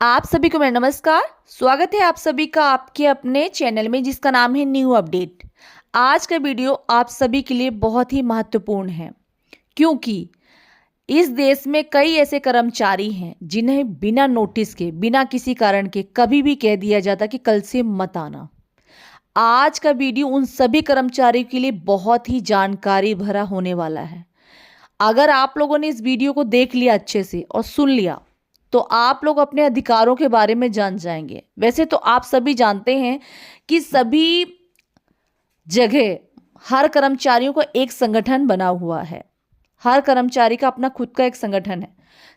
आप सभी को मेरा नमस्कार। स्वागत है आप सभी का आपके अपने चैनल में जिसका नाम है न्यू अपडेट। आज का वीडियो आप सभी के लिए बहुत ही महत्वपूर्ण है क्योंकि इस देश में कई ऐसे कर्मचारी हैं जिन्हें बिना नोटिस के, बिना किसी कारण के कभी भी कह दिया जाता कि कल से मत आना। आज का वीडियो उन सभी कर्मचारियों के लिए बहुत ही जानकारी भरा होने वाला है। अगर आप लोगों ने इस वीडियो को देख लिया अच्छे से और सुन लिया तो आप लोग अपने अधिकारों के बारे में जान जाएंगे। वैसे तो आप सभी जानते हैं कि सभी जगह हर कर्मचारियों को एक संगठन बना हुआ है। हर कर्मचारी का अपना खुद का एक संगठन है।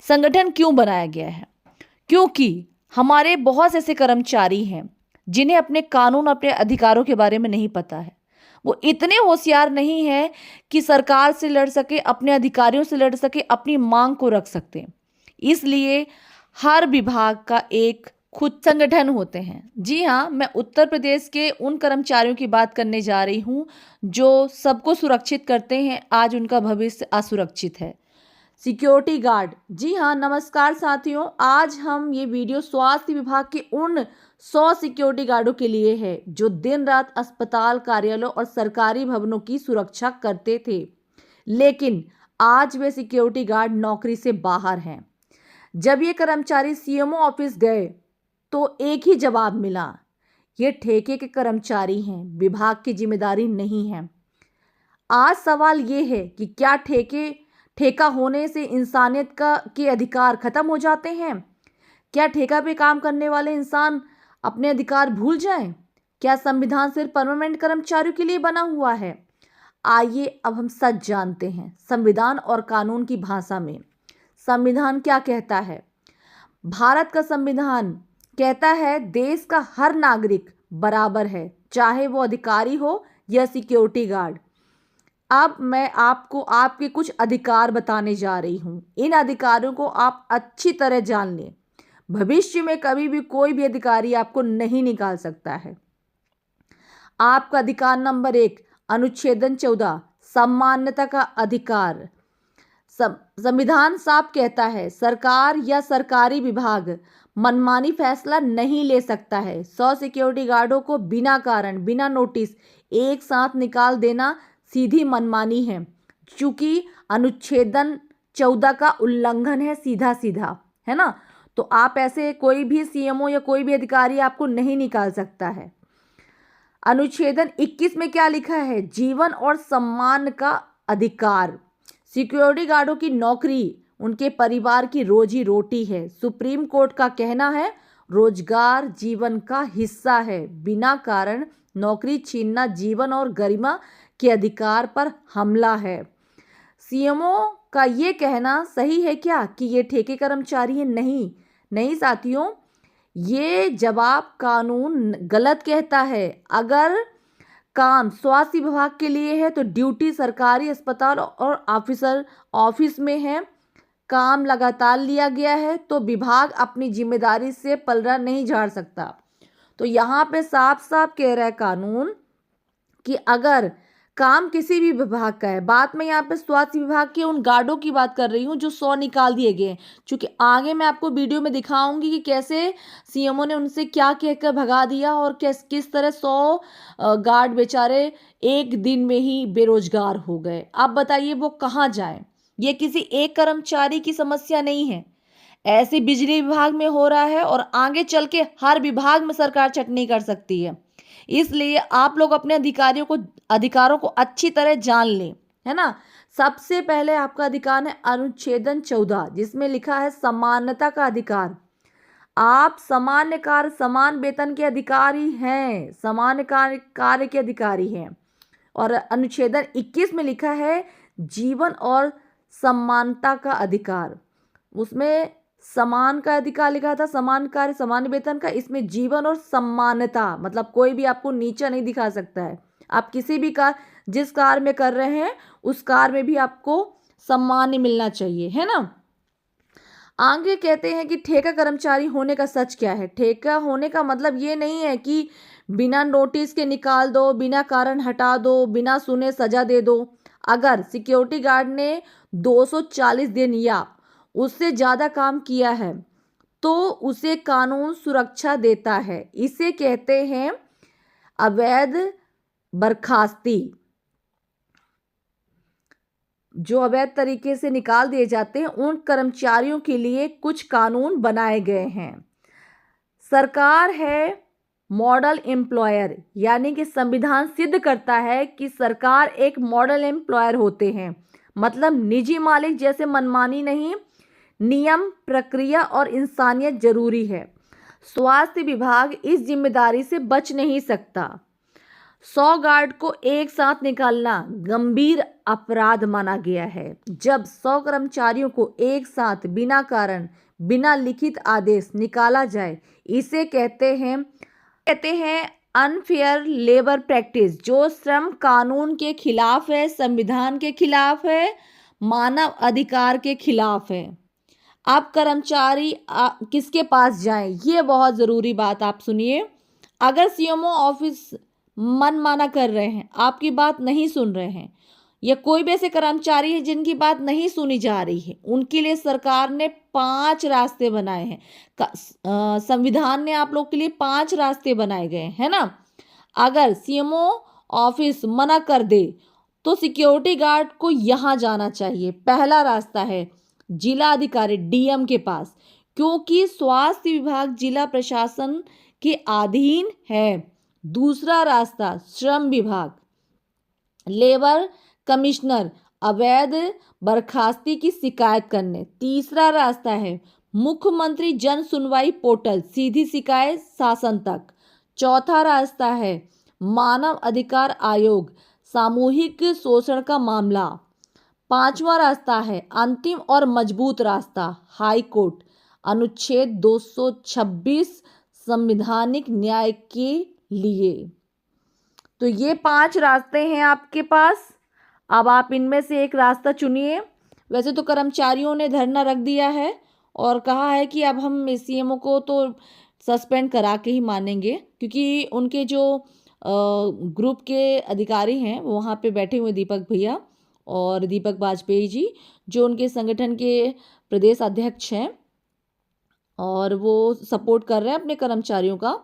संगठन क्यों बनाया गया है? क्योंकि हमारे बहुत से ऐसे कर्मचारी हैं जिन्हें अपने कानून, अपने अधिकारों के बारे में नहीं पता है। वो इतने होशियार नहीं है कि सरकार से लड़ सके, अपने अधिकारियों से लड़ सके, अपनी मांग को रख सकते। इसलिए हर विभाग का एक खुद संगठन होते हैं। जी हाँ, मैं उत्तर प्रदेश के उन कर्मचारियों की बात करने जा रही हूँ जो सबको सुरक्षित करते हैं। आज उनका भविष्य असुरक्षित है। Security guard. जी हाँ, नमस्कार साथियों। आज हम ये वीडियो स्वास्थ्य विभाग के उन 100 सिक्योरिटी गार्डों के लिए है जो दिन रात अस्पताल, कार्यालयों और सरकारी भवनों की सुरक्षा करते थे, लेकिन आज वे सिक्योरिटी गार्ड नौकरी से बाहर हैं। जब ये कर्मचारी सीएमओ ऑफिस गए तो एक ही जवाब मिला, ये ठेके के कर्मचारी हैं, विभाग की जिम्मेदारी नहीं है। आज सवाल ये है कि क्या ठेका होने से इंसानियत के अधिकार खत्म हो जाते हैं? क्या ठेका पे काम करने वाले इंसान अपने अधिकार भूल जाएं? क्या संविधान सिर्फ परमानेंट कर्मचारियों के लिए बना हुआ है? आइए अब हम सच जानते हैं संविधान और कानून की भाषा में। संविधान क्या कहता है? भारत का संविधान कहता है देश का हर नागरिक बराबर है, चाहे वो अधिकारी हो या सिक्योरिटी गार्ड। अब मैं आपको आपके कुछ अधिकार बताने जा रही हूं। इन अधिकारों को आप अच्छी तरह जान लें। भविष्य में कभी भी कोई भी अधिकारी आपको नहीं निकाल सकता है। आपका अधिकार नंबर 1, अनुच्छेदन 14, सम्मानता का अधिकार। संविधान साफ कहता है सरकार या सरकारी विभाग मनमानी फैसला नहीं ले सकता है। 100 सिक्योरिटी गार्डों को बिना कारण, बिना नोटिस एक साथ निकाल देना सीधी मनमानी है, क्योंकि अनुच्छेदन 14 का उल्लंघन है, सीधा सीधा, है ना। तो आप ऐसे कोई भी सीएमओ या कोई भी अधिकारी आपको नहीं निकाल सकता है। अनुच्छेदन 21 में क्या लिखा है? जीवन और सम्मान का अधिकार। सिक्योरिटी गार्डों की नौकरी उनके परिवार की रोजी रोटी है। सुप्रीम कोर्ट का कहना है रोजगार जीवन का हिस्सा है। बिना कारण नौकरी छीनना जीवन और गरिमा के अधिकार पर हमला है। सीएमओ का ये कहना सही है क्या कि ये ठेके कर्मचारी हैं? नहीं नहीं साथियों, ये जवाब कानून गलत कहता है। अगर काम स्वास्थ्य विभाग के लिए है तो ड्यूटी सरकारी अस्पताल और ऑफिस में है, काम लगातार लिया गया है तो विभाग अपनी जिम्मेदारी से पलड़ा नहीं झाड़ सकता। तो यहाँ पे साफ साफ कह रहा है कानून कि अगर काम किसी भी विभाग का है, बात मैं यहाँ पे स्वास्थ्य विभाग के उन गार्डों की बात कर रही हूँ जो 100 निकाल दिए गए हैं, क्योंकि आगे मैं आपको वीडियो में दिखाऊंगी कि कैसे सीएमओ ने उनसे क्या कहकर भगा दिया और किस तरह 100 गार्ड बेचारे एक दिन में ही बेरोजगार हो गए। अब बताइए वो कहाँ जाए? ये किसी एक कर्मचारी की समस्या नहीं है, ऐसे बिजली विभाग में हो रहा है और आगे चल के हर विभाग में सरकार चटनी कर सकती है। इसलिए आप लोग अपने अधिकारों को अच्छी तरह जान लें, है ना। सबसे पहले आपका अधिकार है अनुच्छेदन 14, जिसमें लिखा है समानता का अधिकार। आप सामान्य कार्य, समान वेतन के अधिकारी हैं, सामान्य कार्य के अधिकारी हैं। और अनुच्छेदन 21 में लिखा है जीवन और समानता का अधिकार। उसमें समान का अधिकार लिखा था, समान कार्य समान वेतन का। इसमें जीवन और सम्मानता, मतलब कोई भी आपको नीचा नहीं दिखा सकता है। आप किसी भी कार्य, जिस कार्य में कर रहे हैं उस कार्य में भी आपको सम्मान मिलना चाहिए, है ना। आगे कहते हैं कि ठेका कर्मचारी होने का सच क्या है। ठेका होने का मतलब ये नहीं है कि बिना नोटिस के निकाल दो, बिना कारण हटा दो, बिना सुने सजा दे दो। अगर सिक्योरिटी गार्ड ने 240 दिन या उससे ज़्यादा काम किया है तो उसे कानून सुरक्षा देता है। इसे कहते हैं अवैध बर्खास्ती। जो अवैध तरीके से निकाल दिए जाते हैं उन कर्मचारियों के लिए कुछ कानून बनाए गए हैं। सरकार है मॉडल एम्प्लॉयर, यानी कि संविधान सिद्ध करता है कि सरकार एक मॉडल एम्प्लॉयर होते हैं। मतलब निजी मालिक जैसे मनमानी नहीं, नियम, प्रक्रिया और इंसानियत जरूरी है। स्वास्थ्य विभाग इस जिम्मेदारी से बच नहीं सकता। 100 गार्ड को एक साथ निकालना गंभीर अपराध माना गया है। जब 100 कर्मचारियों को एक साथ बिना कारण, बिना लिखित आदेश निकाला जाए, इसे कहते हैं अनफेयर लेबर प्रैक्टिस, जो श्रम कानून के खिलाफ है, संविधान के खिलाफ है, मानव अधिकार के खिलाफ है। अब कर्मचारी किसके पास जाएं, ये बहुत ज़रूरी बात आप सुनिए। अगर सीएमओ ऑफिस मनमाना कर रहे हैं, आपकी बात नहीं सुन रहे हैं, या कोई भी ऐसे कर्मचारी है जिनकी बात नहीं सुनी जा रही है, उनके लिए सरकार ने 5 रास्ते बनाए हैं। संविधान ने आप लोग के लिए 5 रास्ते बनाए गए हैं ना। अगर सीएमओ ऑफिस मना कर दे तो सिक्योरिटी गार्ड को यहाँ जाना चाहिए। पहला रास्ता है जिला अधिकारी डीएम के पास, क्योंकि स्वास्थ्य विभाग जिला प्रशासन के अधीन है। दूसरा रास्ता श्रम विभाग, लेबर कमिश्नर अवैध बर्खास्ती की शिकायत करने। तीसरा रास्ता है मुख्यमंत्री जन सुनवाई पोर्टल, सीधी शिकायत शासन तक। चौथा रास्ता है मानव अधिकार आयोग, सामूहिक शोषण का मामला। पांचवा रास्ता है अंतिम और मजबूत रास्ता, हाई कोर्ट, अनुच्छेद 226 संवैधानिक न्याय के लिए। तो ये 5 रास्ते हैं आपके पास। अब आप इनमें से एक रास्ता चुनिए। वैसे तो कर्मचारियों ने धरना रख दिया है और कहा है कि अब हम सीएमओ को तो सस्पेंड करा के ही मानेंगे, क्योंकि उनके जो ग्रुप के अधिकारी हैं वहाँ पे बैठे हुए दीपक भैया और दीपक वाजपेयी जी, जो उनके संगठन के प्रदेश अध्यक्ष हैं, और वो सपोर्ट कर रहे हैं अपने कर्मचारियों का।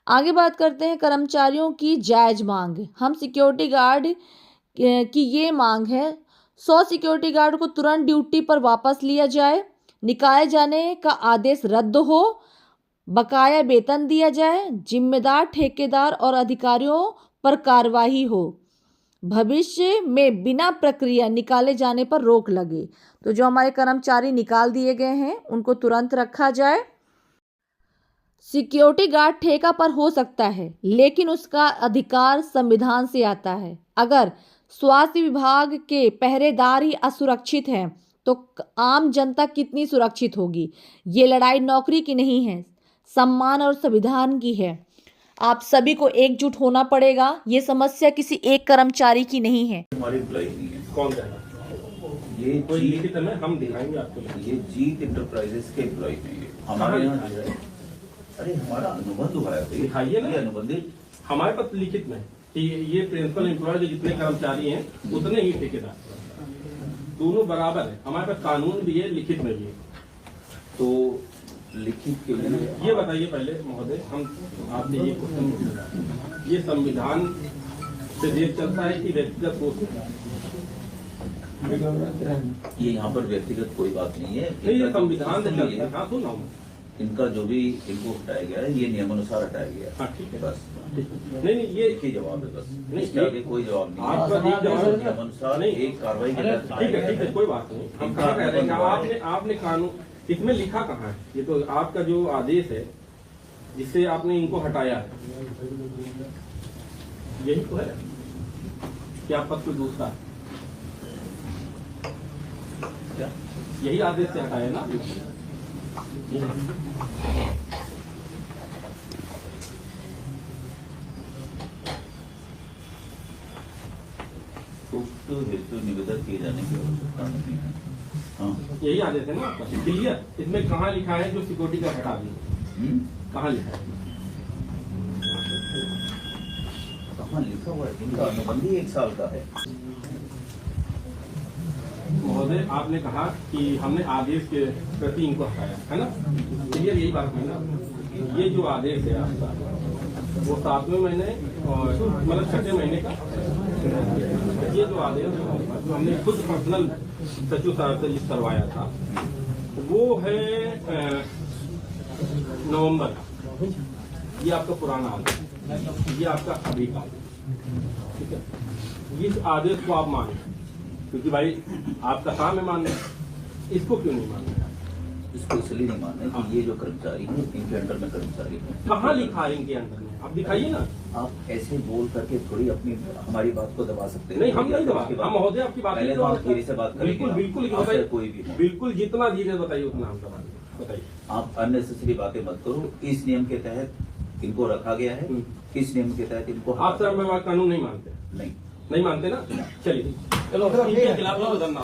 आगे बात करते हैं कर्मचारियों की जायज मांग। हम सिक्योरिटी गार्ड की ये मांग है 100 सिक्योरिटी गार्ड को तुरंत ड्यूटी पर वापस लिया जाए, निकाले जाने का आदेश रद्द हो, बकाया वेतन दिया जाए, जिम्मेदार ठेकेदार और अधिकारियों पर कार्रवाई हो, भविष्य में बिना प्रक्रिया निकाले जाने पर रोक लगे। तो जो हमारे कर्मचारी निकाल दिए गए हैं उनको तुरंत रखा जाए। सिक्योरिटी गार्ड ठेका पर हो सकता है, लेकिन उसका अधिकार संविधान से आता है। अगर स्वास्थ्य विभाग के पहरेदार ही असुरक्षित हैं तो आम जनता कितनी सुरक्षित होगी। ये लड़ाई नौकरी की नहीं है, सम्मान और संविधान की है। आप सभी को एकजुट होना पड़ेगा। ये समस्या किसी एक कर्मचारी की नहीं है। हमारी एम्प्लॉय नहीं है। कौन है? ये कोई लिखित में हम दिखाएंगे आपको। ये जीत इंटरप्राइजेस के एम्प्लॉय नहीं है। हमारे यहाँ अरे हमारा अनुबंध हुआ है, दिखाइए ना। ये अनुबंधित हमारे पास लिखित में कि ये प्रिंसिपल एम्प्लॉय जो जितने कर्मचारी हैं उतने ही ठेकेदार, दोनों बराबर है। हमारे पास कानून भी है, लिखित में भी है। तो लिखित के लिए ये बताइए पहले महोदय, हम आपने ये क्वेश्चन पूछा, ये संविधान से देश चलता है कि व्यक्तिगत कोष? ये यहाँ पर व्यक्तिगत कोई बात नहीं है। नहीं, ये संविधान से चलता है। हाँ, सुन रहा हूँ। इनका जो भी इनको हटाया गया है ये नियमानुसार हटाया गया है। हाँ, ठीक है। बस नहीं नहीं, ये एक ही जवाब है बस, नहीं, इसके आगे कोई जवाब नहीं है। आपका एक जवाब नियमानुसार नहीं, एक कार्रवाई के तहत ठीक है, कोई बात नहीं। हम कहाँ कह रहे हैं कि आपने कानून इसमें लिखा कहाँ है? ये तो आपका जो आदेश है जिससे आपने इनको हटाया है, यही तो है कि आप पद को दूसरा क्या यही आदेश से हटाया ना? हेतु निवेदन किए जाने की आवश्यकता नहीं है। हाँ, यही आदेश है ना आपका, क्लियर? इसमें कहाँ लिखा है जो सिक्योरिटी का हटा दी? कहाँ लिखा है? कहाँ लिखा हुआ है? इनका अनुबंध ही 1 साल का है। महोदय आपने कहा कि हमने आदेश के प्रति इनको हटाया है ना, क्लियर यही बात है ना। ये जो आदेश है आपका वो 7वें महीने और मतलब 6ठे महीने का, ये जो आदेश जो हमने खुद पर्सनल सचिव साहब से लिस्ट करवाया था वो है नवंबर का। ये आपका पुराना आदेश, ये आपका अभी का आदेश, ठीक है। इस आदेश को आप माने क्योंकि भाई आपका काम है मानना, इसको क्यों नहीं मानना? इसको इसलिए नहीं मानना कि ये जो कर्मचारी है इनके अंडर में कर्मचारी है। कहाँ लिखा है इनके अंदर में? आप दिखाइए ना। आप ऐसे बोल करके थोड़ी अपनी हमारी बात को दबा सकते हैं। नहीं हम नहीं दबाते, हम महोदय आपकी बात पहले तो आप धीरे से बात करेंगे। बिल्कुल बिल्कुल आपसे बताइए, कोई भी हो। बिल्कुल जितना धीरे बताइए उतना हम दबाएंगे, बताइए। आप अननेसेसरी बातें मत करो। इस नियम के तहत इनको रखा गया है, इस नियम के तहत इनको आप सर मैं कानून नहीं मानते? नहीं नहीं मानते ना, चलिए चलो इनके खिलाफ धरना।